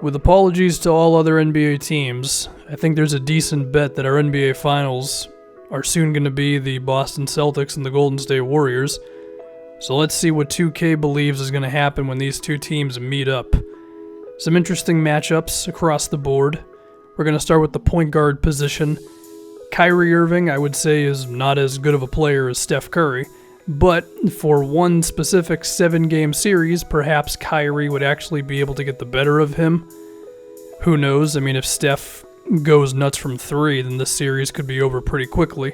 With apologies to all other NBA teams, I think there's a decent bet that our NBA Finals are soon going to be the Boston Celtics and the Golden State Warriors. So let's see what 2K believes is going to happen when these two teams meet up. Some interesting matchups across the board. We're going to start with the point guard position. Kyrie Irving, I would say, is not as good of a player as Steph Curry. But for one specific 7-game series, perhaps Kyrie would actually be able to get the better of him. Who knows? I mean, if Steph goes nuts from 3, then this series could be over pretty quickly.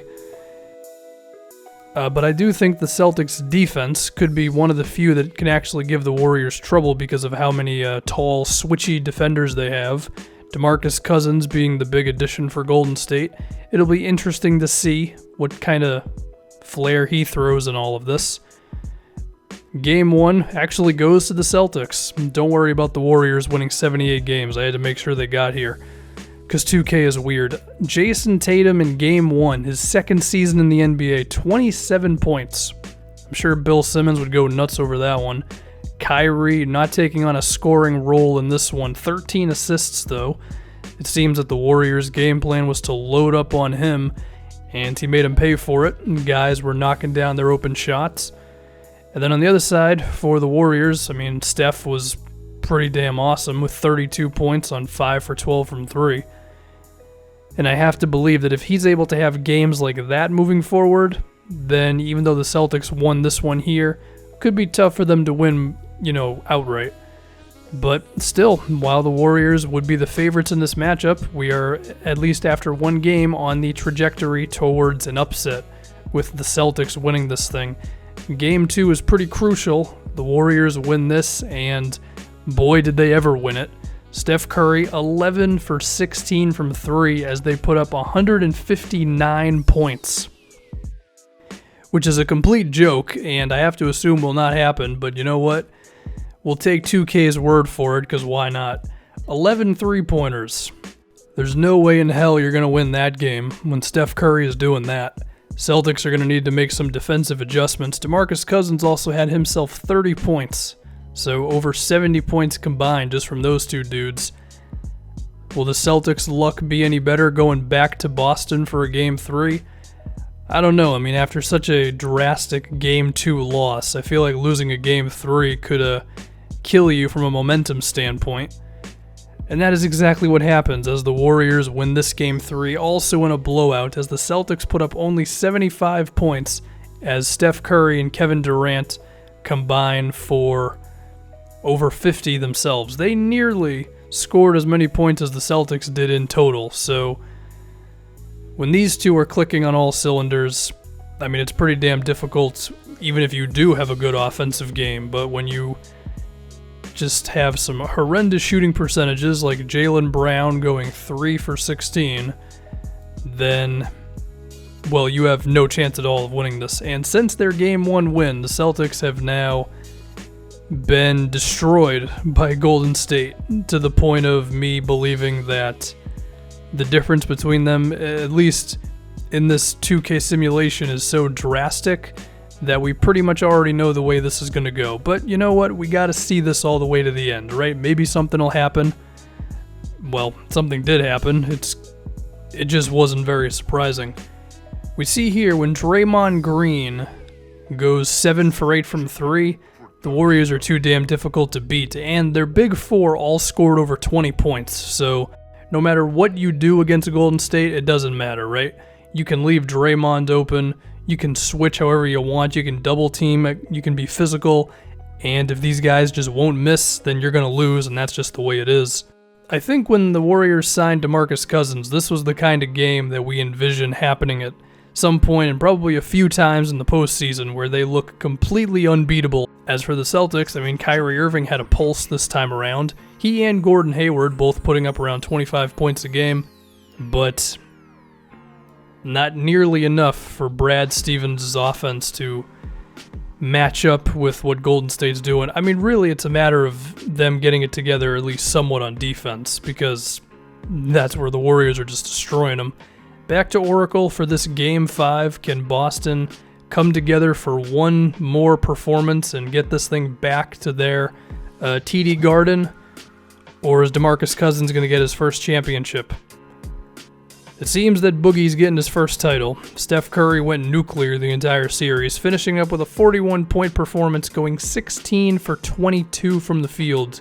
But I do think the Celtics' defense could be one of the few that can actually give the Warriors trouble because of how many tall, switchy defenders they have. DeMarcus Cousins being the big addition for Golden State. It'll be interesting to see what kind of flair he throws in all of this. Game 1 actually goes to the Celtics. Don't worry about the Warriors winning 78 games. I had to make sure they got here, because 2K is weird. Jason Tatum in Game 1, his second season in the NBA, 27 points. I'm sure Bill Simmons would go nuts over that one. Kyrie not taking on a scoring role in this one. 13 assists, though. It seems that the Warriors' game plan was to load up on him, and he made him pay for it. And guys were knocking down their open shots. And then on the other side, for the Warriors, I mean, Steph was pretty damn awesome with 32 points on 5 for 12 from 3. And I have to believe that if he's able to have games like that moving forward, then even though the Celtics won this one here, it could be tough for them to win, outright. But still, while the Warriors would be the favorites in this matchup, we are, at least after one game, on the trajectory towards an upset with the Celtics winning this thing. Game 2 is pretty crucial. The Warriors win this, and boy did they ever win it. Steph Curry, 11 for 16 from 3 as they put up 159 points. Which is a complete joke, and I have to assume will not happen, but you know what? We'll take 2K's word for it, because why not? 11 three-pointers. There's no way in hell you're going to win that game when Steph Curry is doing that. Celtics are going to need to make some defensive adjustments. DeMarcus Cousins also had himself 30 points, so over 70 points combined just from those two dudes. Will the Celtics' luck be any better going back to Boston for a Game 3? I don't know. I mean, after such a drastic Game 2 loss, I feel like losing a Game 3 could kill you from a momentum standpoint. And that is exactly what happens as the Warriors win this Game 3, also in a blowout, as the Celtics put up only 75 points as Steph Curry and Kevin Durant combine for over 50 themselves. They nearly scored as many points as the Celtics did in total, so when these two are clicking on all cylinders, I mean, it's pretty damn difficult, even if you do have a good offensive game, but when you just have some horrendous shooting percentages like Jaylen Brown going 3 for 16, then, well, you have no chance at all of winning this. And since their Game 1 win, the Celtics have now been destroyed by Golden State to the point of me believing that the difference between them, at least in this 2K simulation, is so drastic that we pretty much already know the way this is going to go. But you know what? We got to see this all the way to the end, right? Maybe something will happen. Well, something did happen. It just wasn't very surprising. We see here when Draymond Green goes 7 for 8 from 3, the Warriors are too damn difficult to beat, and their big four all scored over 20 points. So no matter what you do against Golden State, it doesn't matter, right? You can leave Draymond open. You can switch however you want. You can double team. You can be physical. And if these guys just won't miss, then you're going to lose, and that's just the way it is. I think when the Warriors signed DeMarcus Cousins, this was the kind of game that we envision happening at some point and probably a few times in the postseason where they look completely unbeatable. As for the Celtics, I mean, Kyrie Irving had a pulse this time around. He and Gordon Hayward both putting up around 25 points a game, but not nearly enough for Brad Stevens' offense to match up with what Golden State's doing. I mean, really, it's a matter of them getting it together at least somewhat on defense, because that's where the Warriors are just destroying them. Back to Oracle for this Game 5. Can Boston come together for one more performance and get this thing back to their TD Garden? Or is DeMarcus Cousins going to get his first championship? It seems that Boogie's getting his first title. Steph Curry went nuclear the entire series, finishing up with a 41-point performance, going 16 for 22 from the field.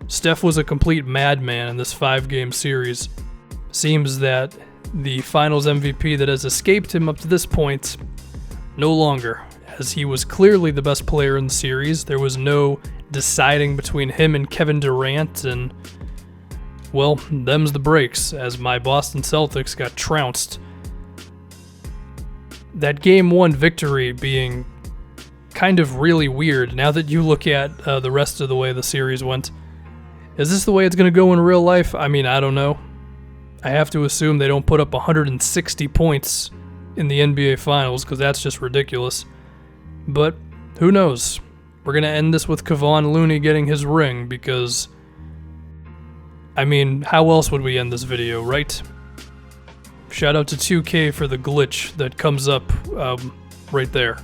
Steph was a complete madman in this 5-game series. Seems that the Finals MVP that has escaped him up to this point, no longer, as he was clearly the best player in the series. There was no deciding between him and Kevin Durant, and well, them's the breaks, as my Boston Celtics got trounced. That Game 1 victory being kind of really weird now that you look at the rest of the way the series went. Is this the way it's going to go in real life? I mean, I don't know. I have to assume they don't put up 160 points in the NBA Finals, because that's just ridiculous. But who knows? We're going to end this with Kevon Looney getting his ring, because I mean, how else would we end this video, right? Shout out to 2K for the glitch that comes up right there.